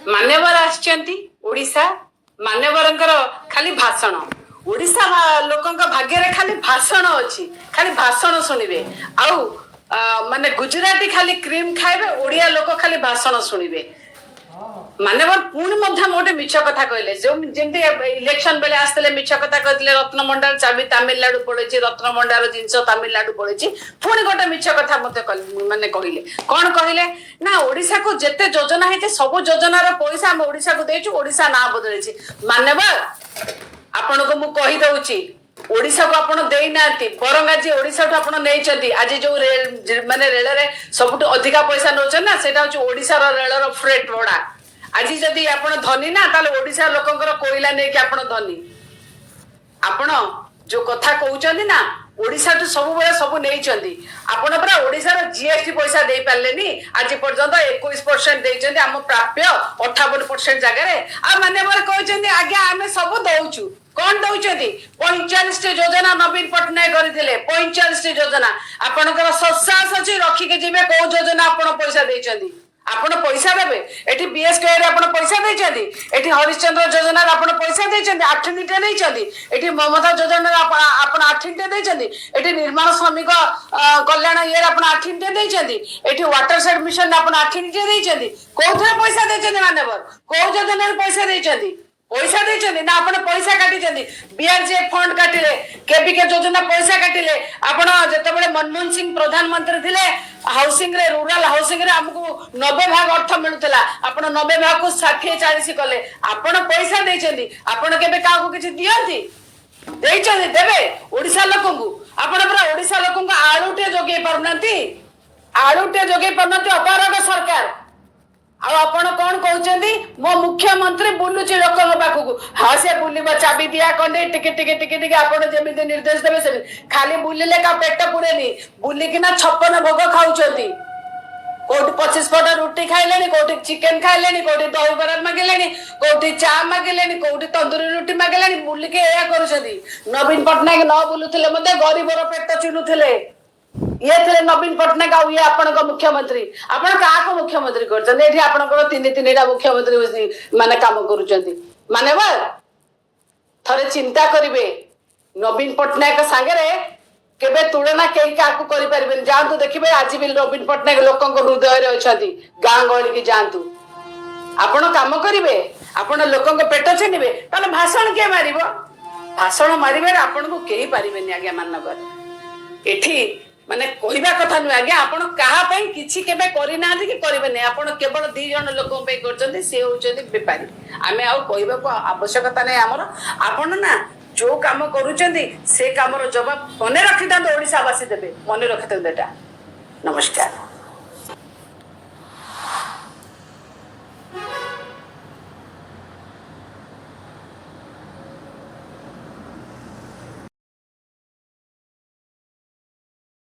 मान्यवर आशा मान्यवर खाली भाषण ओडिशा लोकों भाग्य खाली भाषण अच्छी खाली भाषण शुणवे आउ माने गुजराती खाली क्रीम खाइबे ओडिया लोक खाली भाषण शुणवे मान्यवर पुणी गोटे मिछ कथा कहले जमी इलेक्शन बेले आसते मिछ कथा कहते रत्नमंडार चाबी तामिलनाडु पड़े रत्नमंडार जिनस तामिलनाडु पड़े पुणी गोटे मिछ कथा मत माने कहले कौन कहले ना ओडिशा को जेते योजना है सब योजनार पैसा आम ओडिशा को देचु ओडिशा ना बदलैछि मान्यवर आपण को मु कहि दउछि ओडिशा को आपण देई नांती बरंग आज ओडिशा को आपण नेइचंती आज जो रेल माने रेल रे सबटु अधिका पैसा नोचन ना सेटा होछि ओडिशा रो रेल रो फ्रेट भड़ा आज जदि आपण धनी ना ताले ओडिशा लोकंकर कोइला नै कि आपण धनी आपण जो कथा कहउचंदी ना ओडिशा तो सब बेले सब नेइचंदी आपण पूरा ओडिशा रो जीएसटी पैसा देई पारलेनी आज पर्यंत 21% देइचंदी हम प्राप्य 58% जगह रे आ मान्यवर कहउचंदी आगे आमे सब दउचु कौन दउचंदी 45 योजना नवीन पटनायक करथिले 45 योजना आपनकर ससास अछि रखि के जिबे को योजना आपण पैसा देइचंदी आपण पैसा देबे एठी बीएस के रे आपण पैसा देइचंदी एठी हरिश्चंद्र योजना रे आपण पैसा देइचंदी 8 निटे देइचंदी एठी ममता योजना रे आपण 8 निटे देइचंदी एठी निर्माण श्रमिक कल्याण ये आपण 8 निटे देइचंदी एठी वाटर सेड मिशन आपण 8 निटे देइचंदी कोथरे पैसा देइचंदी मान्यवर को योजना रे पैसा देइचंदी पैसा देइचंदी ना आपण पैसा काटिचंदी बीआरजे फंड काटिले केबीके योजना पैसा काटिले आपण जते बेले मनमोहन सिंह प्रधानमंत्री थिले हाउसिंग रे रूरल हाउसिंग रे हमको 90 भाग अर्थ मिलुतला आपण 90 भाग को 60 40 कले आपण पैसा देइचंदी आपण केबे का को किछि दियंती देइचंदी देबे ओडिसा लोकन को आपण पूरा ओडिसा लोकन को आळुटे जोगे परनंती आळुटे जोगे परनंती अपारग सरकार आपण कौन कहते मो मुख्यमंत्री बुलुची लोक पाखक हाँ से बुलवा चाबी दिया कंडे टिके टिके टिके टिके आपण जमी निर्देश देवे से खाली बुलिले का पेट पुरेनी बुलिकिना 56 भोग खाऊचंती कोटी 25 पट रुटी खाइलेनी कोटी चिकन खाइलेनी कोटी दही बरा मागिलेनी कोटी चा मागिलेनी कोटी तंदूरी रुटी मागिलेनी बुलिके एया करूछंती नवीन पटनायक न बुलुथिले मते गरीबर पेट चिनुथिले ये थे नवीन पटनायक आउ ये आपण मुख्यमंत्री आपण का मुख्यमंत्री करछन एठी आपण को तीन मुख्यमंत्री माने काम करूछंती मानेवर थरे चिंता करिवे नवीन पटनायक संगे रे केबे तुलना केई काकू करि परबेन जानतु देखिबे आज भी नवीन पटनायक लोकन को हृदय रे अछंती गां गळी की जानतु आपण काम करिवे आपण लोकन को पेट छेनिबे ताले भाषण के मारिबो भाषण मारिबे आपण को केई पारिबेनी आज्ञा माननगर एठी माने कहवा कथा नुह आज्ञा आपण कहा पई किछि केबे करि नाथि कि करिबे नै आपण केवल 2 जण लोकन पे करचंती से होचंती व्यापारी आमे आउ कहबा को आवश्यकता नै हमर आपण ना जो काम करूचंती से कामर जवाब मने रखिता ओडिसा वासी देबे मने रखिता देटा नमस्कार।